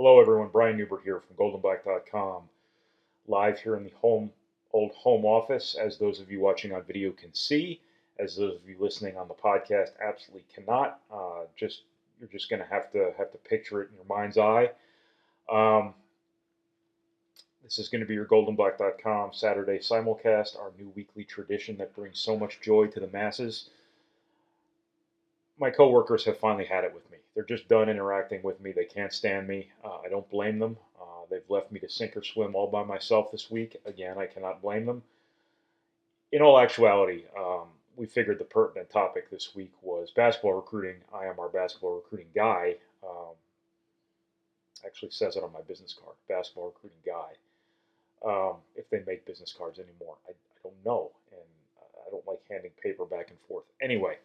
Hello, everyone. Brian Neubert here from GoldandBlack.com, live here in the old home office, as those of you watching on video can see, as those of you listening on the podcast absolutely cannot. You're just going to have to picture it in your mind's eye. Um, this is going to be your GoldandBlack.com Saturday Simulcast, our new weekly tradition that brings so much joy to the masses. My coworkers have finally had it with me. They're just done interacting with me. They can't stand me. I don't blame them. They've left me to sink or swim all by myself this week. Again, I cannot blame them. In all actuality, we figured the pertinent topic this week was basketball recruiting. I am our basketball recruiting guy. Actually says it on my business card, basketball recruiting guy. If they make business cards anymore, I don't know. And I don't like handing paper back and forth. Anyway.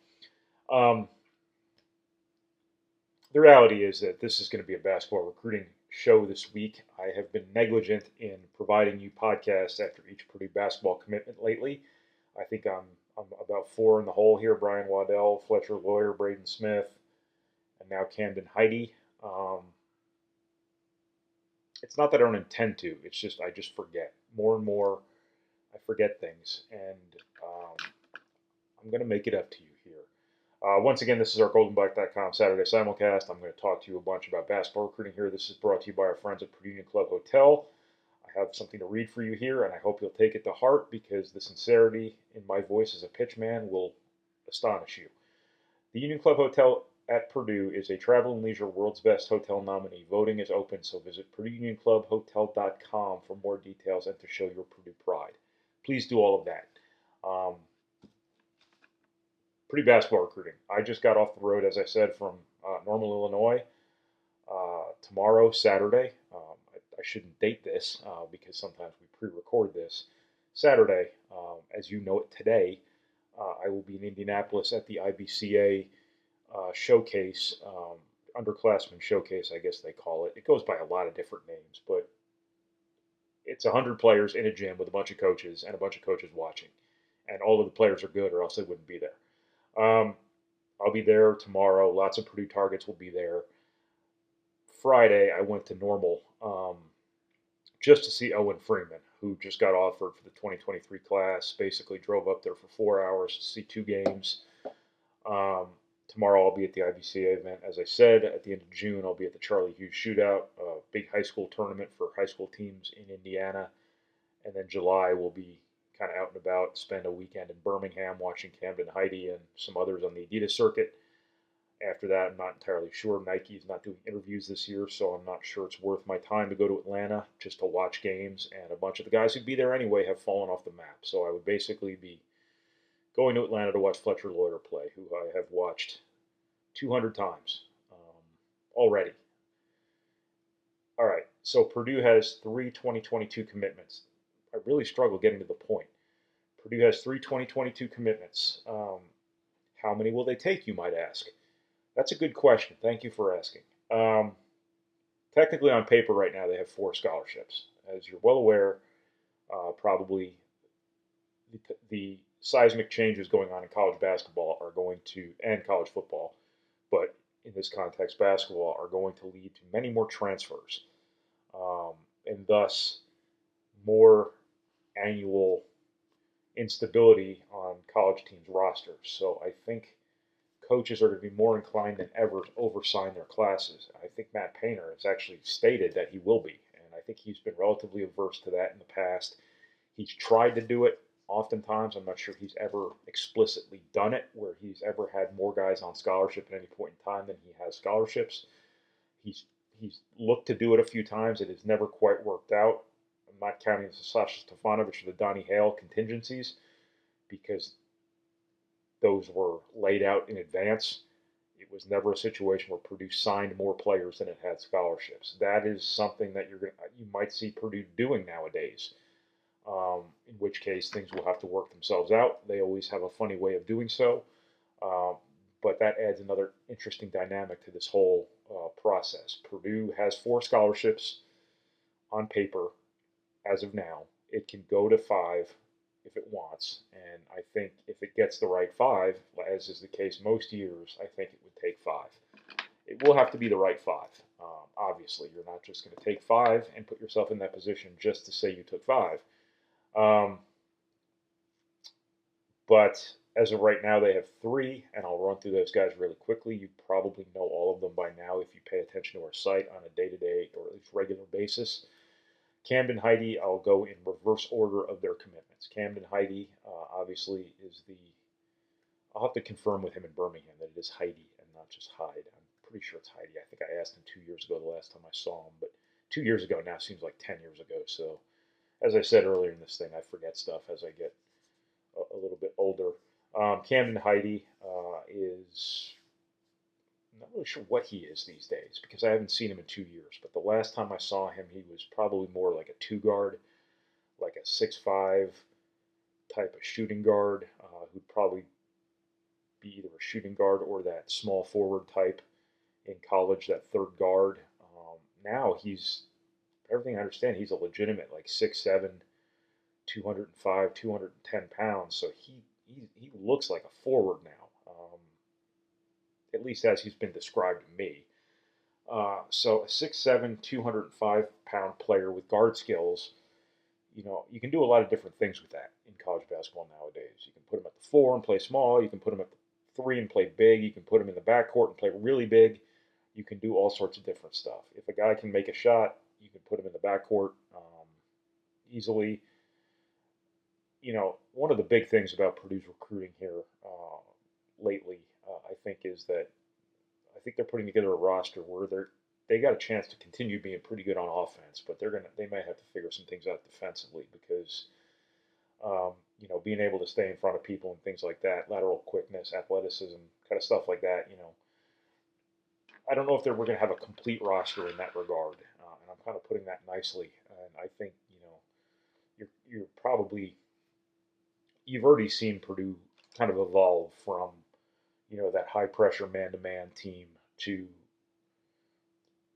The reality is that this is going to be a basketball recruiting show this week. I have been negligent in providing you podcasts after each Purdue basketball commitment lately. I think I'm about four in the hole here. Brian Waddell, Fletcher Lawyer, Braden Smith, and now Camden Heidi. It's not that I don't intend to. It's just I just forget. More and more, I forget things. And I'm going to make it up to you here. Once again, this is our GoldandBlack.com Saturday Simulcast. I'm going to talk to you a bunch about basketball recruiting here. This is brought to you by our friends at Purdue Union Club Hotel. I have something to read for you here, and I hope you'll take it to heart because the sincerity in my voice as a pitchman will astonish you. The Union Club Hotel at Purdue is a Travel and Leisure World's Best Hotel nominee. Voting is open, so visit PurdueUnionClubHotel.com for more details and to show your Purdue pride. Please do all of that. Purdue basketball recruiting. I just got off the road, as I said, from Normal, Illinois. Tomorrow, Saturday, I shouldn't date this because sometimes we pre-record this. Saturday, as you know it today, I will be in Indianapolis at the IBCA showcase, underclassmen showcase, I guess they call it. It goes by a lot of different names, but it's 100 players in a gym with a bunch of coaches and a bunch of coaches watching. And all of the players are good or else they wouldn't be there. I'll be there tomorrow. Lots of Purdue targets will be there. Friday, I went to Normal just to see Owen Freeman, who just got offered for the 2023 class. Basically drove up there for 4 hours to see two games. Tomorrow I'll be at the IBCA event. As I said, at the end of June, I'll be at the Charlie Hughes Shootout, a big high school tournament for high school teams in Indiana. And then July will be kind of out and about, spend a weekend in Birmingham watching Camden Heidi and some others on the Adidas circuit. After that, I'm not entirely sure. Nike is not doing interviews this year, so I'm not sure it's worth my time to go to Atlanta just to watch games. And a bunch of the guys who'd be there anyway have fallen off the map. So I would basically be going to Atlanta to watch Fletcher Lawyer play, who I have watched 200 times already. All right, so Purdue has 3 2022 commitments. I really struggle getting to the point. Purdue has 3 2022 commitments. How many will they take, you might ask? That's a good question. Thank you for asking. Technically, on paper right now, they have 4 scholarships. As you're well aware, probably the seismic changes going on in college basketball are going to, and college football, but in this context, basketball, are going to lead to many more transfers, and thus more annual instability on college teams' rosters. So I think coaches are going to be more inclined than ever to oversign their classes. I think Matt Painter has actually stated that he will be, and I think he's been relatively averse to that in the past. He's tried to do it oftentimes. I'm not sure he's ever explicitly done it, where he's ever had more guys on scholarship at any point in time than he has scholarships. He's looked to do it a few times. It has never quite worked out. I'm not counting the Sasha Stefanovic or the Donnie Hale contingencies because those were laid out in advance. It was never a situation where Purdue signed more players than it had scholarships. That is something that you might see Purdue doing nowadays, in which case things will have to work themselves out. They always have a funny way of doing so, but that adds another interesting dynamic to this whole process. Purdue has 4 scholarships on paper as of now. It can go to 5 if it wants, and I think if it gets the right 5, as is the case most years, I think it would take 5. It will have to be the right 5, obviously. obviously. You're not just going to take 5 and put yourself in that position just to say you took 5. But as of right now, they have 3, and I'll run through those guys really quickly. You probably know all of them by now if you pay attention to our site on a day-to-day or at least regular basis. Camden Heidi, I'll go in reverse order of their commitments. Camden Heidi, obviously, is the... I'll have to confirm with him in Birmingham that it is Heidi and not just Hyde. I'm pretty sure it's Heidi. I think I asked him 2 years ago the last time I saw him, but 2 years ago now seems like 10 years ago. So, as I said earlier in this thing, I forget stuff as I get a little bit older. Camden Heidi is... I'm not really sure what he is these days because I haven't seen him in 2 years. But the last time I saw him, he was probably more like a 2 guard, like a 6'5" type of shooting guard who'd probably be either a shooting guard or that small forward type in college, that third guard. Now he's, everything I understand, he's a legitimate like 6'7", 205, 210 pounds. So he looks like a forward now. At least as he's been described to me. So a 6'7", 205-pound player with guard skills, you can do a lot of different things with that in college basketball nowadays. You can put him at the 4 and play small. You can put him at the 3 and play big. You can put him in the backcourt and play really big. You can do all sorts of different stuff. If a guy can make a shot, you can put him in the backcourt easily. One of the big things about Purdue's recruiting here lately, I think, is that I think they're putting together a roster where they got a chance to continue being pretty good on offense, but they might have to figure some things out defensively because being able to stay in front of people and things like that, lateral quickness, athleticism, kind of stuff like that. I don't know if we're going to have a complete roster in that regard, and I'm kind of putting that nicely. And I think you're probably you've already seen Purdue kind of evolve from that high pressure man-to-man team to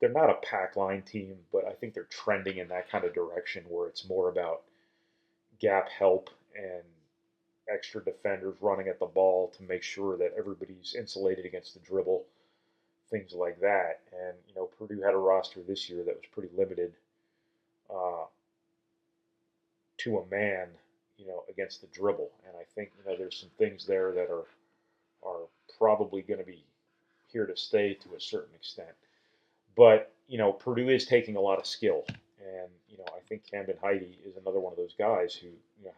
they're not a pack line team, but I think they're trending in that kind of direction where it's more about gap help and extra defenders running at the ball to make sure that everybody's insulated against the dribble, things like that. And Purdue had a roster this year that was pretty limited to a man, against the dribble. And I think there's some things there that are probably going to be here to stay to a certain extent. But, Purdue is taking a lot of skill. And, I think Camden Heidi is another one of those guys who,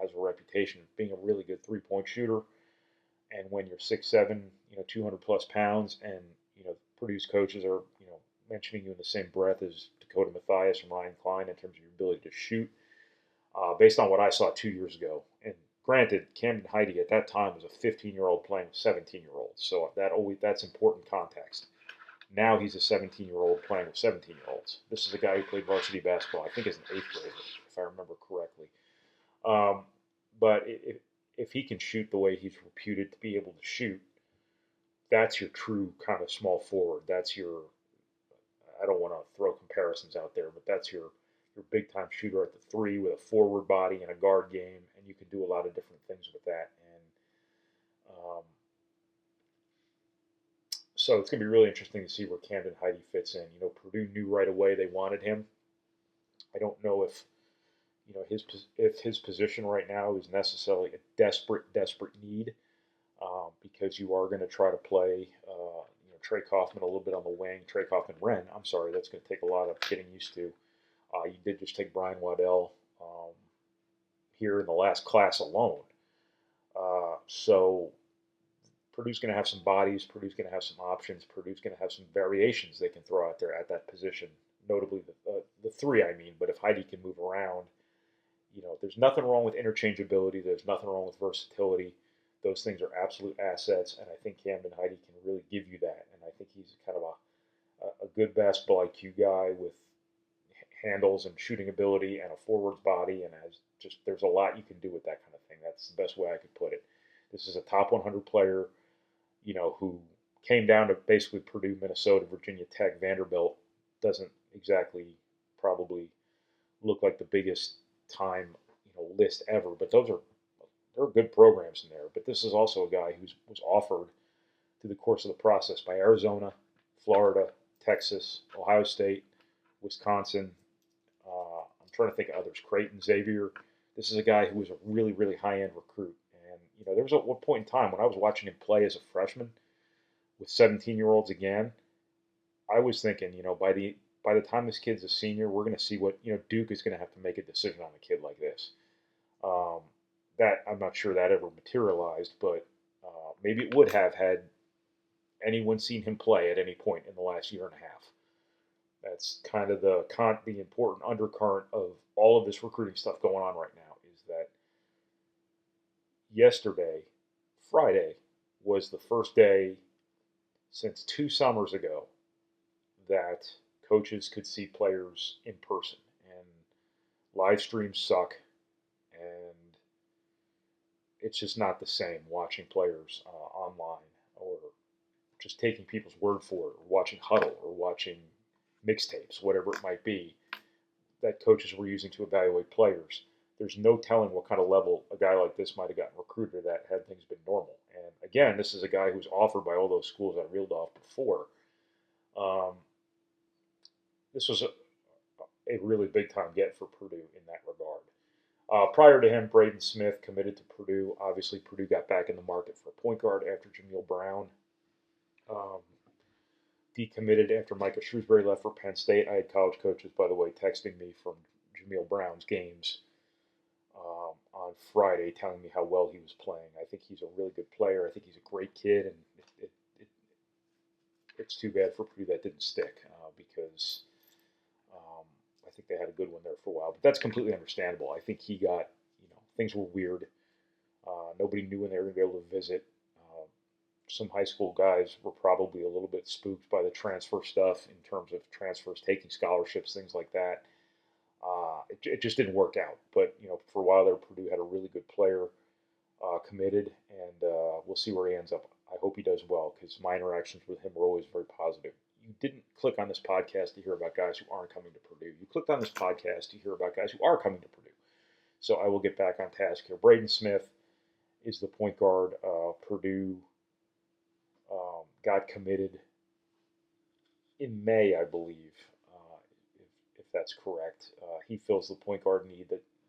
has a reputation of being a really good three-point shooter. And when you're 6'7", 200-plus pounds, and, Purdue's coaches are, mentioning you in the same breath as Dakota Mathias and Ryan Klein in terms of your ability to shoot, based on what I saw 2 years ago. And granted, Camden Heidi at that time was a 15-year-old playing with 17-year-olds, so that's important context. Now he's a 17-year-old playing with 17-year-olds. This is a guy who played varsity basketball, I think, as an 8th grader, if I remember correctly. But if he can shoot the way he's reputed to be able to shoot, that's your true kind of small forward. That's your, I don't want to throw comparisons out there, but that's your big-time shooter at the 3 with a forward body and a guard game, and you can do a lot of different things with that. And so it's going to be really interesting to see where Camden Heidi fits in. Purdue knew right away they wanted him. I don't know if his position right now is necessarily a desperate need, because you are going to try to play Trey Kaufman a little bit on the wing. Trey Kaufman-Wren, I'm sorry, that's going to take a lot of getting used to. You did just take Brian Waddell here in the last class alone. So Purdue's going to have some bodies. Purdue's going to have some options. Purdue's going to have some variations they can throw out there at that position, notably the 3, I mean. But if Heidi can move around, there's nothing wrong with interchangeability. There's nothing wrong with versatility. Those things are absolute assets, and I think Camden Heidi can really give you that. And I think he's kind of a good basketball IQ guy with handles and shooting ability and a forward's body, and there's a lot you can do with that kind of thing. That's the best way I could put it. This is a top 100 player, who came down to basically Purdue, Minnesota, Virginia Tech, Vanderbilt. Doesn't exactly probably look like the biggest time list ever, but there are good programs in there. But this is also a guy who was offered through the course of the process by Arizona, Florida, Texas, Ohio State, Wisconsin. I'm trying to think of others. Creighton Xavier. This is a guy who was a really, really high-end recruit. And, there was at one point in time when I was watching him play as a freshman with 17-year-olds again, I was thinking, by the time this kid's a senior, we're going to see what, Duke is going to have to make a decision on a kid like this. That I'm not sure that ever materialized, but maybe it would have had anyone seen him play at any point in the last year and a half. That's kind of the important undercurrent of all of this recruiting stuff going on right now is that yesterday, Friday, was the first day since 2 summers ago that coaches could see players in person. And live streams suck, and it's just not the same watching players online or just taking people's word for it, or watching Huddle or watching mixtapes, whatever it might be, that coaches were using to evaluate players. There's no telling what kind of level a guy like this might have gotten recruited at had things been normal. And again, this is a guy who's offered by all those schools I reeled off before. This was a really big time get for Purdue in that regard. Prior to him, Braden Smith committed to Purdue. Obviously, Purdue got back in the market for a point guard after Jameel Brown decommitted after Micah Shrewsbury left for Penn State. I had college coaches, by the way, texting me from Jameel Brown's games on Friday, telling me how well he was playing. I think he's a really good player. I think he's a great kid, and it's too bad for Purdue that didn't stick because I think they had a good one there for a while. But that's completely understandable. I think he got, things were weird. Nobody knew when they were going to be able to visit. Some high school guys were probably a little bit spooked by the transfer stuff in terms of transfers, taking scholarships, things like that. It just didn't work out. But, for a while there, Purdue had a really good player committed, and we'll see where he ends up. I hope he does well because my interactions with him were always very positive. You didn't click on this podcast to hear about guys who aren't coming to Purdue. You clicked on this podcast to hear about guys who are coming to Purdue. So I will get back on task here. Braden Smith is the point guard. Purdue got committed in May, I believe, if that's correct. He fills the point guard need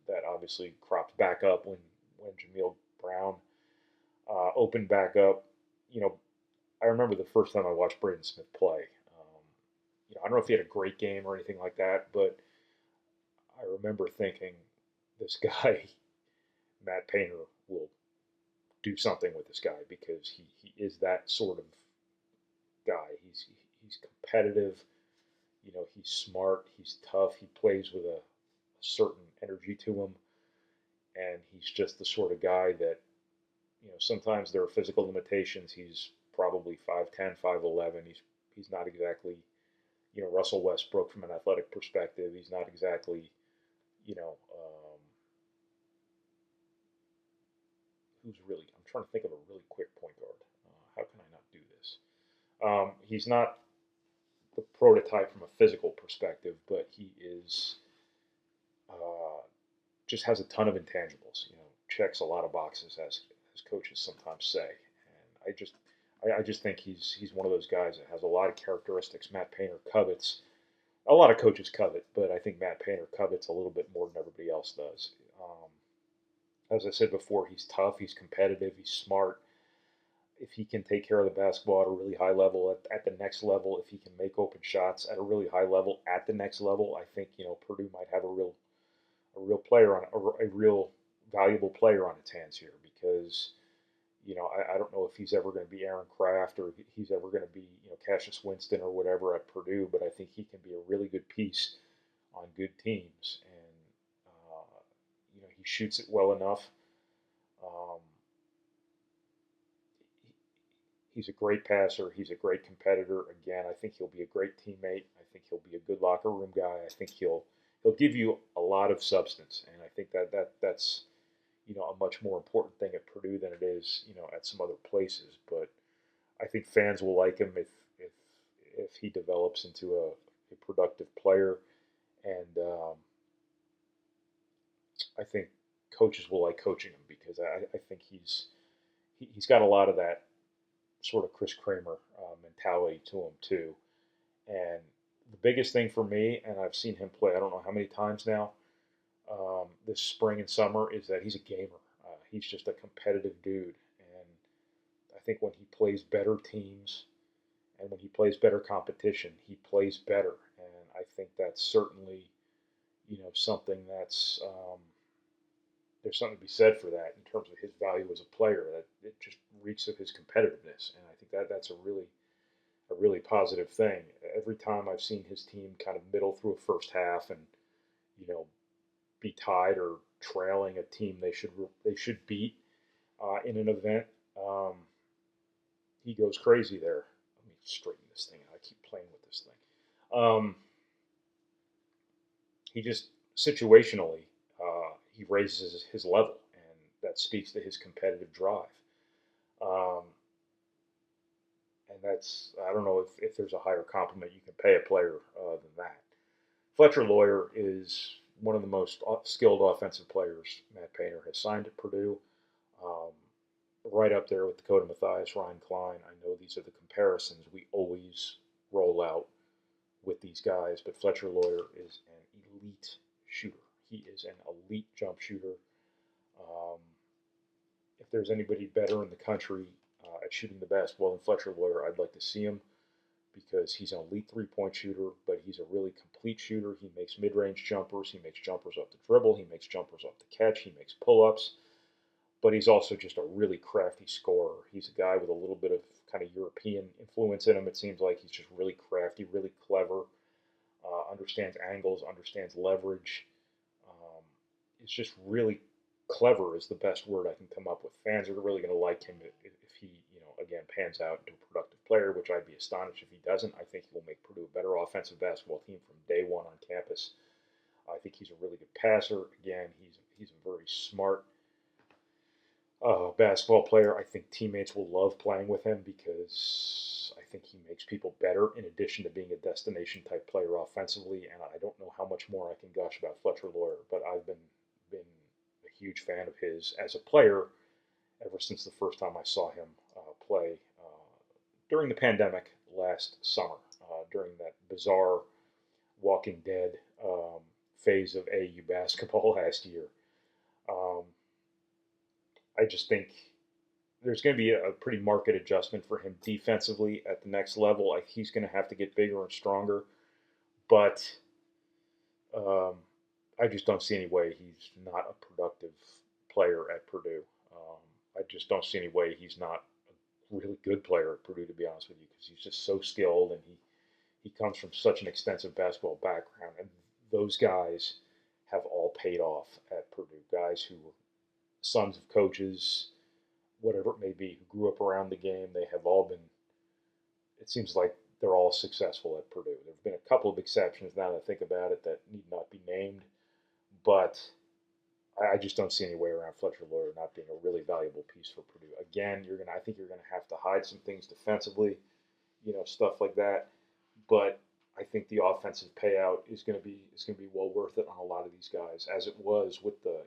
that obviously cropped back up when Jameel Brown opened back up. I remember the first time I watched Braden Smith play. I don't know if he had a great game or anything like that, but I remember thinking, this guy, Matt Painter, will do something with this guy because he is that sort of guy. He's competitive. He's smart. He's tough. He plays with a certain energy to him, and he's just the sort of guy that, sometimes there are physical limitations. He's probably 5'10", 5'11". He's not exactly, Russell Westbrook from an athletic perspective. He's not exactly, I'm trying to think of a really quick point guard. How can I not do this? He's not the prototype from a physical perspective, but he is, just has a ton of intangibles, checks a lot of boxes as coaches sometimes say. And I just think he's one of those guys that has a lot of characteristics Matt Painter covets. A lot of coaches covet, but I think Matt Painter covets a little bit more than everybody else does. As I said before, he's tough, he's competitive, he's smart. If he can take care of the basketball at a really high level, at the next level, if he can make open shots at a really high level at the next level, I think Purdue might have a real player on a real valuable player on its hands here because I don't know if he's ever going to be Aaron Kraft or he's ever going to be Cassius Winston or whatever at Purdue, but I think he can be a really good piece on good teams, and he shoots it well enough. He's a great passer. He's a great competitor. Again, I think he'll be a great teammate. I think he'll be a good locker room guy. I think he'll give you a lot of substance, and I think that's a much more important thing at Purdue than it is at some other places. But I think fans will like him if he develops into a productive player, and I think coaches will like coaching him because I think he's got a lot of that sort of Chris Kramer mentality to him too, and the biggest thing for me, and I've seen him play I don't know how many times now this spring and summer, is that he's a gamer. He's just a competitive dude, and I think when he plays better teams and when he plays better competition, he plays better. And I think that's certainly, something that's there's something to be said for that in terms of his value as a player. That it just reeks of his competitiveness, and I think that that's a really positive thing. Every time I've seen his team kind of middle through a first half and you know be tied or trailing a team they should beat in an event, um, he goes crazy there. Let me straighten this thing out. I keep playing with this thing. He just situationally he raises his level, and that speaks to his competitive drive. Um, and that's I don't know if there's a higher compliment you can pay a player than that. Fletcher Lawyer is one of the most skilled offensive players Matt Painter has signed at Purdue. Um, right up there with Dakota Mathias, Ryan Klein. I know these are the comparisons we always roll out with these guys, but Fletcher Lawyer is an elite shooter. He is an elite jump shooter. Um, if there's anybody better in the country at shooting the basketball than Fletcher Lawyer, I'd like to see him because he's an elite three-point shooter, but he's a really complete shooter. He makes mid-range jumpers. He makes jumpers off the dribble. He makes jumpers off the catch. He makes pull-ups. But he's also just a really crafty scorer. He's a guy with a little bit of kind of European influence in him. It seems like he's just really crafty, really clever, understands angles, understands leverage. Um, it's just really clever is the best word I can come up with. Fans are really going to like him if he, again, pans out into a productive player, which I'd be astonished if he doesn't. I think he will make Purdue a better offensive basketball team from day one on campus. I think he's a really good passer. Again, he's a very smart basketball player. I think teammates will love playing with him because I think he makes people better in addition to being a destination type player offensively. And I don't know how much more I can gush about Fletcher Lawyer, but I've been a huge fan of his as a player ever since the first time I saw him play during the pandemic last summer, during that bizarre Walking Dead phase of AAU basketball last year. Um, I just think there's going to be a pretty marked adjustment for him defensively at the next level. He's going to have to get bigger and stronger, but um, I just don't see any way he's not a productive player at Purdue. I just don't see any way he's not a really good player at Purdue, to be honest with you, because he's just so skilled and he comes from such an extensive basketball background, and those guys have all paid off at Purdue. Guys who were sons of coaches, whatever it may be, who grew up around the game. They have all been, it seems like they're all successful at Purdue. There have been a couple of exceptions now that I think about it that need not be named, but I just don't see any way around Fletcher Lawyer not being a really valuable piece for Purdue. Again, I think you're going to have to hide some things defensively, stuff like that. But I think the offensive payout is going to be well worth it on a lot of these guys, as it was with the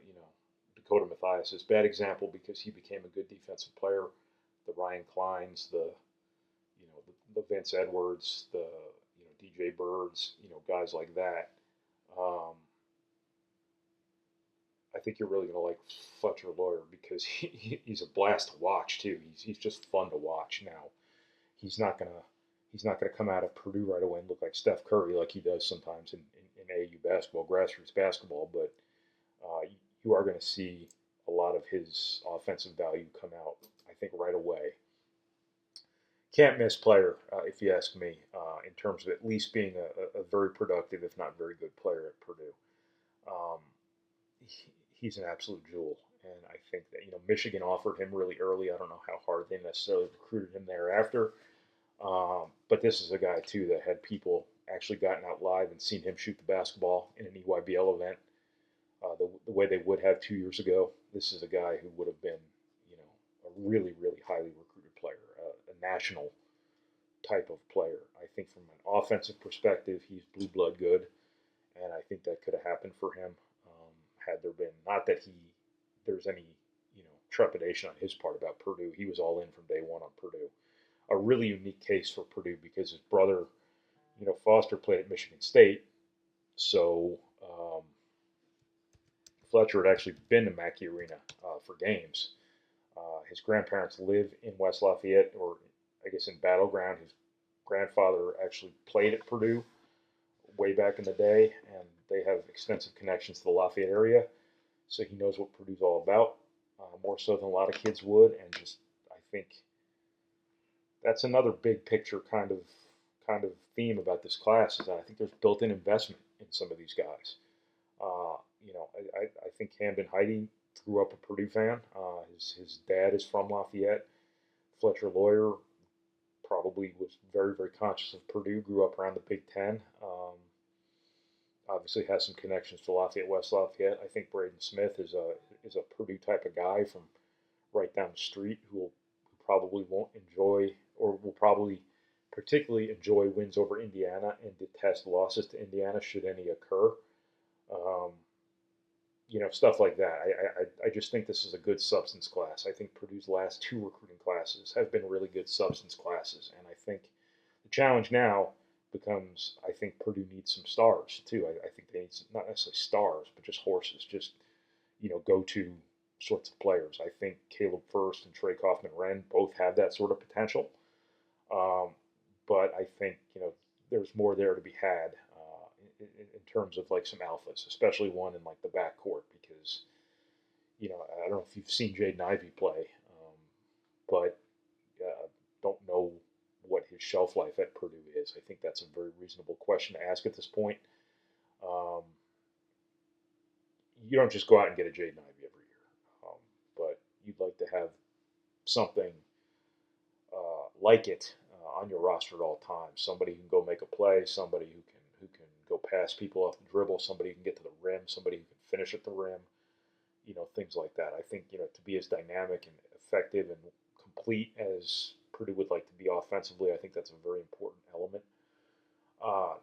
Dakota Mathias is a bad example because he became a good defensive player. The Ryan Kleins, the Vince Edwards, the DJ Birds, guys like that. I think you're really going to like Fletcher Lawyer because he's a blast to watch too. He's just fun to watch. Now, he's not gonna come out of Purdue right away and look like Steph Curry like he does sometimes in AAU basketball, grassroots basketball, but you are going to see a lot of his offensive value come out, I think, right away. Can't miss player, if you ask me, in terms of at least being a very productive, if not very good player at Purdue. Um, he's an absolute jewel, and I think that Michigan offered him really early. I don't know how hard they necessarily recruited him thereafter, but this is a guy too that had people actually gotten out live and seen him shoot the basketball in an EYBL event. The way they would have 2 years ago. This is a guy who would have been, a really, really highly recruited player, a national type of player. I think from an offensive perspective, he's blue blood good, and I think that could have happened for him had there been not that there's any trepidation on his part about Purdue. He was all in from day one on Purdue. A really unique case for Purdue because his brother Foster played at Michigan State, so Fletcher had actually been to Mackey Arena for games. His grandparents live in West Lafayette, or I guess in Battleground. His grandfather actually played at Purdue way back in the day, and they have extensive connections to the Lafayette area, so he knows what Purdue's all about, more so than a lot of kids would. And just, I think that's another big picture kind of theme about this class is that I think there's built-in investment in some of these guys. I think Camden Heidi grew up a Purdue fan. His dad is from Lafayette. Fletcher Lawyer probably was very, very conscious of Purdue, grew up around the Big Ten. Obviously has some connections to Lafayette, West Lafayette. I think Braden Smith is a Purdue type of guy from right down the street who probably won't enjoy, or will probably particularly enjoy, wins over Indiana and detest losses to Indiana should any occur. Um, Stuff like that. I just think this is a good substance class. I think Purdue's last two recruiting classes have been really good substance classes, and I think the challenge now becomes, I think Purdue needs some stars too. I think they need some, not necessarily stars, but just horses, just go-to sorts of players. I think Caleb First and Trey Kaufman-Wren both have that sort of potential, um, but I think there's more there to be had in terms of like some alphas, especially one in like the backcourt, because I don't know if you've seen Jaden Ivey play, but don't know what his shelf life at Purdue is. I think that's a very reasonable question to ask at this point. Um, you don't just go out and get a Jaden Ivey every year, but you'd like to have something like it on your roster at all times. Somebody who can go make a play, somebody who can go past people off the dribble, somebody who can get to the rim, somebody who can finish at the rim, things like that. I think to be as dynamic and effective and complete as Purdue would like to be offensively, I think that's a very important element.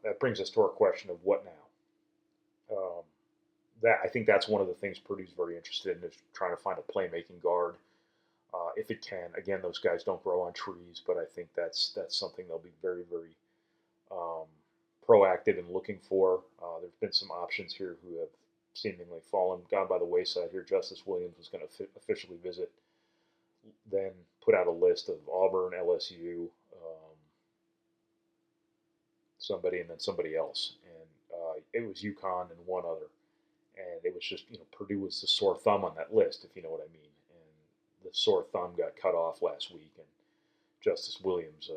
That brings us to our question of what now. That I think that's one of the things Purdue's very interested in, is trying to find a playmaking guard. If it can. Again, those guys don't grow on trees, but I think that's something they'll be very, very um, proactive in looking for. There's been some options here who have seemingly gone by the wayside here. Justice Williams was going to officially visit, then put out a list of Auburn, LSU, somebody, and then somebody else. And it was UConn and one other. And it was just, Purdue was the sore thumb on that list, if you know what I mean. And the sore thumb got cut off last week, and Justice Williams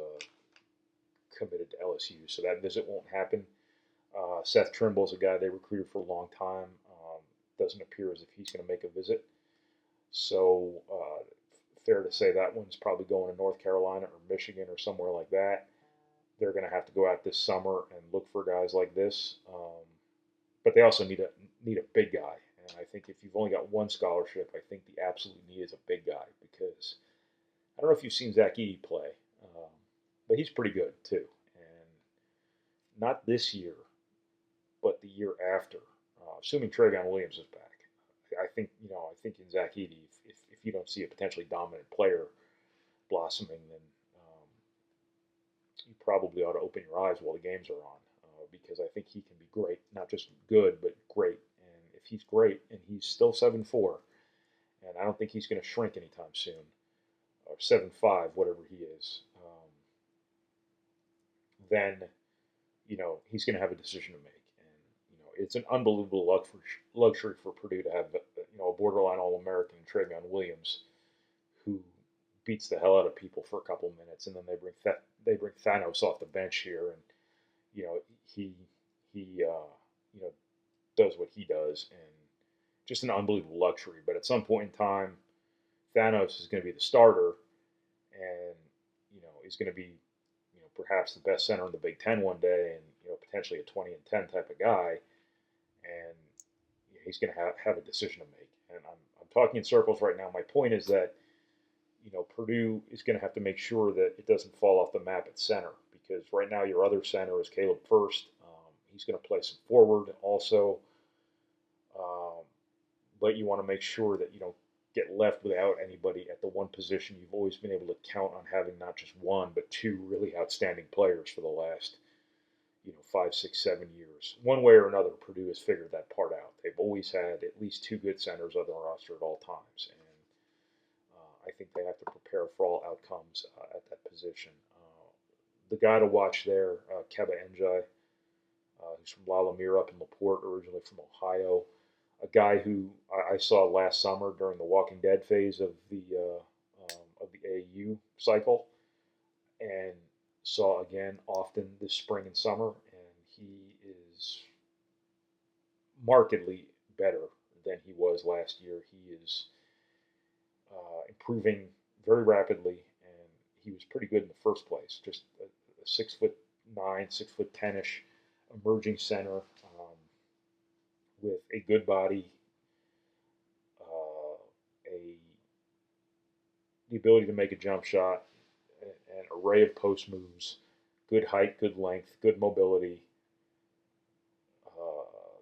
committed to LSU, so that visit won't happen. Seth Trimble's a guy they recruited for a long time. Doesn't appear as if he's going to make a visit. So fair to say that one's probably going to North Carolina or Michigan or somewhere like that. They're going to have to go out this summer and look for guys like this. But they also need a big guy. And I think if you've only got one scholarship, I think the absolute need is a big guy, because I don't know if you've seen Zach Edey play, but he's pretty good too. And not this year, but the year after, assuming Travion Williams is back. I think in Zach Edey, if you don't see a potentially dominant player blossoming, then you probably ought to open your eyes while the games are on, because I think he can be great, not just good, but great. And if he's great, and he's still 7'4", and I don't think he's going to shrink anytime soon, or 7'5", whatever he is, then he's going to have a decision to make. And it's an unbelievable luxury for Purdue to have a borderline All-American Travion Williams, who beats the hell out of people for a couple of minutes, and then they bring Thanos off the bench here, and he does what he does, and just an unbelievable luxury. But at some point in time, Thanos is going to be the starter, and he's going to be perhaps the best center in the Big Ten one day, and potentially a 20-10 type of guy, and he's going to have a decision to make. And I'm talking in circles right now. My point is that Purdue is going to have to make sure that it doesn't fall off the map at center, because right now your other center is Caleb First. He's going to play some forward also, but you want to make sure that you don't get left without anybody at the one position you've always been able to count on having not just one but two really outstanding players for the last 5, 6, 7 years. One way or another, Purdue has figured that part out. They've always had at least 2 good centers on their roster at all times, and I think they have to prepare for all outcomes at that position. The guy to watch there, Keba Njai, who's from La Lamere up in LaPorte, originally from Ohio. A guy who I saw last summer during the Walking Dead phase of the AAU cycle, and saw again often this spring and summer, and he is markedly better than he was last year. He is improving very rapidly, and he was pretty good in the first place. Just a 6'9", 6'10" emerging center with a good body, the ability to make a jump shot, an array of post moves, good height, good length, good mobility,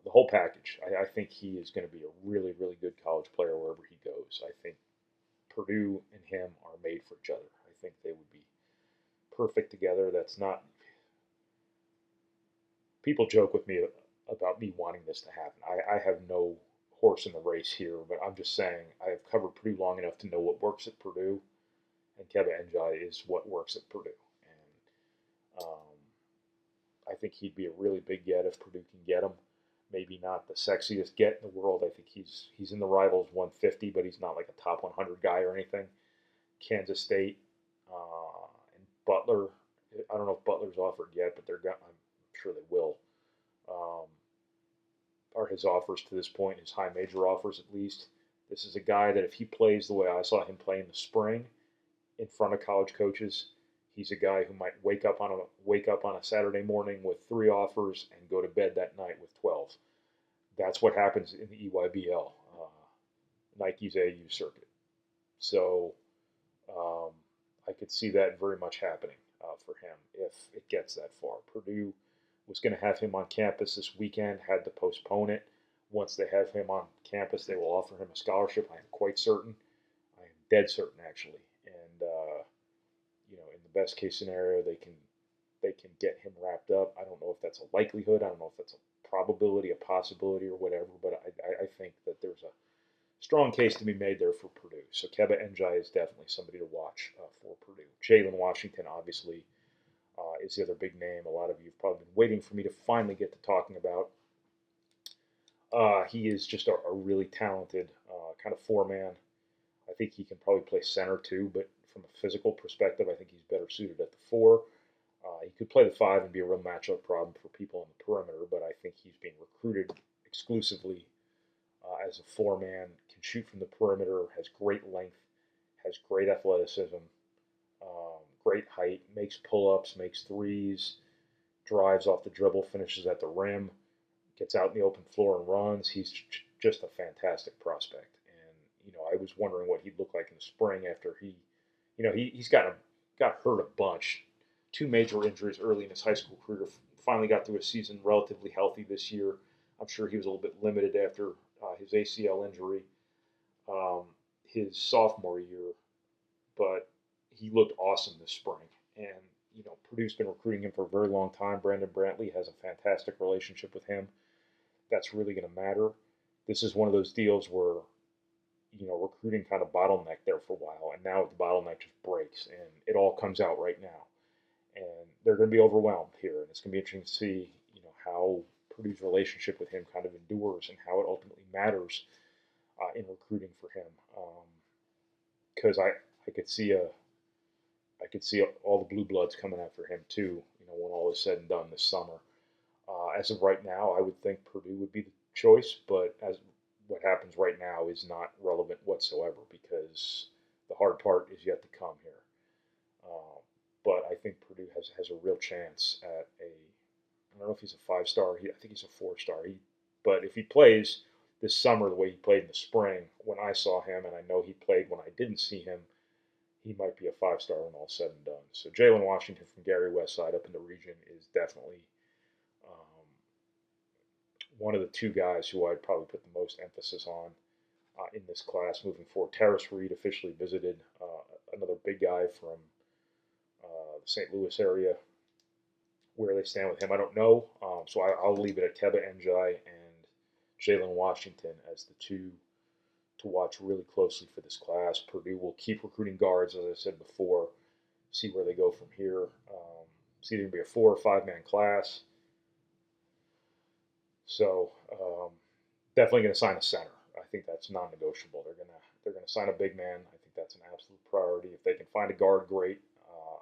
the whole package. I think he is going to be a really, really good college player wherever he goes. I think Purdue and him are made for each other. I think they would be perfect together. That's not. People joke with me about me wanting this to happen. I have no horse in the race here, but I'm just saying I have covered Purdue long enough to know what works at Purdue, and Keba Njai is what works at Purdue. And I think he'd be a really big get if Purdue can get him. Maybe not the sexiest get in the world. I think he's in the Rivals 150, but he's not like a top 100 guy or anything. Kansas State and Butler. I don't know if Butler's offered yet, but I'm sure they will. Are his offers to this point, his high major offers at least. This is a guy that if he plays the way I saw him play in the spring, in front of college coaches, he's a guy who might wake up on a Saturday morning with 3 offers and go to bed that night with 12. That's what happens in the EYBL, Nike's AU circuit. So I could see that very much happening for him if it gets that far. Purdue was going to have him on campus this weekend, had to postpone it. Once they have him on campus, they will offer him a scholarship. I am quite certain. I am dead certain, actually. And in the best case scenario, they can get him wrapped up. I don't know if that's a likelihood. I don't know if that's a probability, a possibility, or whatever. But I think that there's a strong case to be made there for Purdue. So Keba Njai is definitely somebody to watch for Purdue. Jalen Washington, obviously, is the other big name. A lot of you have probably been waiting for me to finally get to talking about. He is just a really talented kind of 4-man. I think he can probably play center too, but from a physical perspective, I think he's better suited at the 4. He could play the 5 and be a real matchup problem for people on the perimeter, but I think he's being recruited exclusively as a 4-man, can shoot from the perimeter, has great length, has great athleticism, great height, makes pull-ups, makes threes, drives off the dribble, finishes at the rim, gets out in the open floor and runs. He's just a fantastic prospect. And, I was wondering what he'd look like in the spring after he's got hurt a bunch. 2 major injuries early in his high school career. Finally got through a season relatively healthy this year. I'm sure he was a little bit limited after his ACL injury his sophomore year, but he looked awesome this spring. And, Purdue's been recruiting him for a very long time. Brandon Brantley has a fantastic relationship with him. That's really going to matter. This is one of those deals where, recruiting kind of bottlenecked there for a while, and now the bottleneck just breaks, and it all comes out right now. And they're going to be overwhelmed here, and it's going to be interesting to see, how Purdue's relationship with him kind of endures and how it ultimately matters in recruiting for him. Because I could see all the blue bloods coming after him too. When all is said and done this summer. As of right now, I would think Purdue would be the choice, but as what happens right now is not relevant whatsoever because the hard part is yet to come here. But I think Purdue has a real chance at I don't know if he's a 5-star. I think he's a 4-star. But if he plays this summer the way he played in the spring, when I saw him, and I know he played when I didn't see him, he might be a 5-star when all said and done. So Jalen Washington from Gary Westside up in the region is definitely one of the 2 guys who I'd probably put the most emphasis on in this class moving forward. Terrace Reed officially visited, another big guy from the St. Louis area, where they stand with him. I don't know, so I'll leave it at Keba Njai and Jalen Washington as the two to watch really closely for this class. Purdue will keep recruiting guards, as I said before, see where they go from here. It's either going to be a 4 or 5 man class. So definitely going to sign a center. I think that's non-negotiable. They're gonna sign a big man. I think that's an absolute priority. If they can find a guard, great.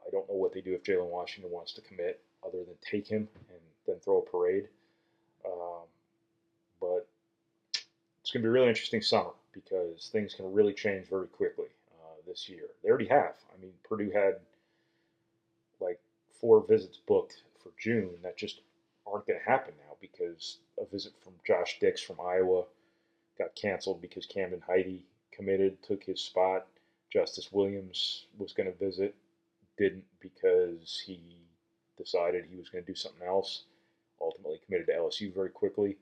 I don't know what they do if Jalen Washington wants to commit, other than take him and then throw a parade. But it's going to be a really interesting summer because things can really change very quickly this year. They already have. I mean, Purdue had like 4 visits booked for June that just aren't going to happen now because a visit from Josh Dix from Iowa got canceled because Camden Heidi committed, took his spot. Justice Williams was going to visit, didn't because he decided he was going to do something else. Ultimately committed to LSU very quickly.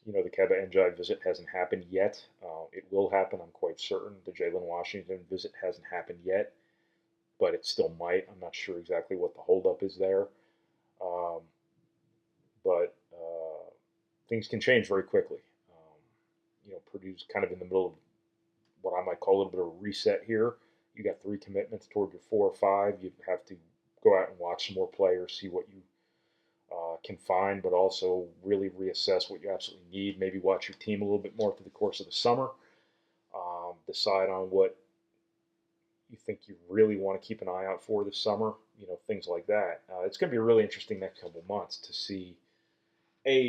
The Keba Njai visit hasn't happened yet. It will happen, I'm quite certain. The Jalen Washington visit hasn't happened yet, but it still might. I'm not sure exactly what the holdup is there. But things can change very quickly. Purdue's kind of in the middle of what I might call a little bit of a reset here. You got 3 commitments toward your 4 or 5. You have to go out and watch some more players, see what you can find, but also really reassess what you absolutely need. Maybe watch your team a little bit more through the course of the summer. Decide on what you think you really want to keep an eye out for this summer. Things like that. It's going to be a really interesting next couple months to see,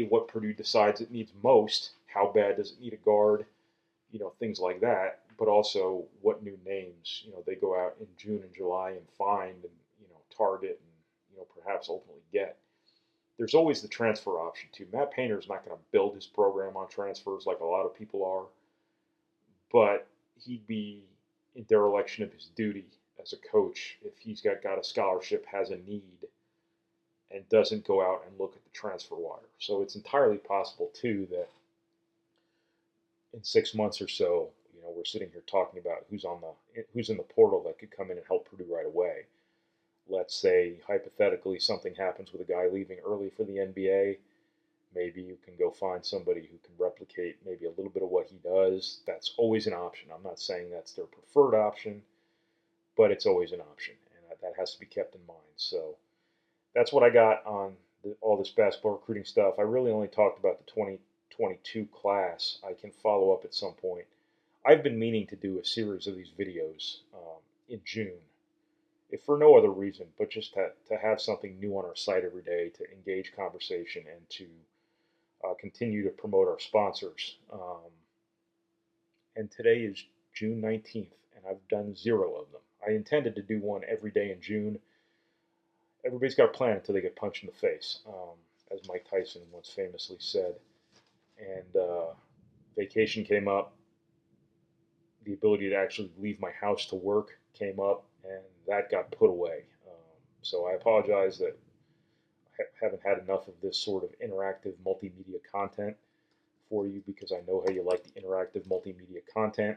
what Purdue decides it needs most. How bad does it need a guard? Things like that. But also what new names, they go out in June and July and find and, target and, perhaps ultimately get. There's always the transfer option too. Matt Painter's not going to build his program on transfers like a lot of people are, but he'd be in dereliction of his duty as a coach if he's got a scholarship, has a need, and doesn't go out and look at the transfer wire. So it's entirely possible too that in 6 months or so, we're sitting here talking about who's in the portal that could come in and help Purdue right away. Let's say, hypothetically, something happens with a guy leaving early for the NBA. Maybe you can go find somebody who can replicate maybe a little bit of what he does. That's always an option. I'm not saying that's their preferred option, but it's always an option, and that has to be kept in mind. So that's what I got on all this basketball recruiting stuff. I really only talked about the 2022 class. I can follow up at some point. I've been meaning to do a series of these videos in June, if for no other reason, but just to have something new on our site every day, to engage conversation, and to continue to promote our sponsors. And today is June 19th, and I've done 0 of them. I intended to do one every day in June. Everybody's got a plan until they get punched in the face, as Mike Tyson once famously said. And vacation came up. The ability to actually leave my house to work came up, and that got put away. So I apologize that I haven't had enough of this sort of interactive multimedia content for you, because I know how you like the interactive multimedia content.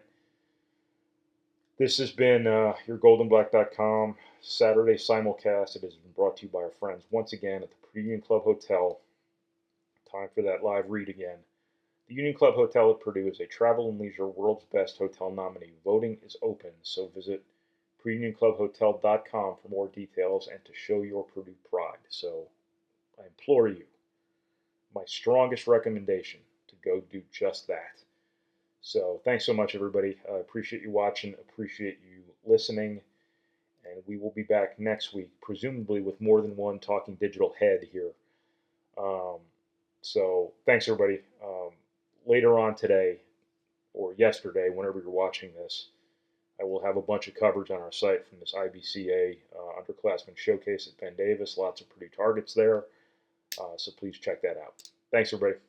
This has been your GoldandBlack.com Saturday Simulcast. It has been brought to you by our friends once again at the Purdue Union Club Hotel. Time for that live read again. The Union Club Hotel at Purdue is a travel and leisure world's best hotel nominee. Voting is open, so visit PurdueUnionClubHotel.com for more details and to show your Purdue pride. So I implore you, my strongest recommendation, to go do just that. So thanks so much, everybody. I appreciate you watching, appreciate you listening, and we will be back next week, presumably with more than one talking digital head here. So thanks, everybody. Later on today, or yesterday, whenever you're watching this, I will have a bunch of coverage on our site from this IBCA Underclassmen Showcase at Ben Davis. Lots of Purdue targets there, so please check that out. Thanks, everybody.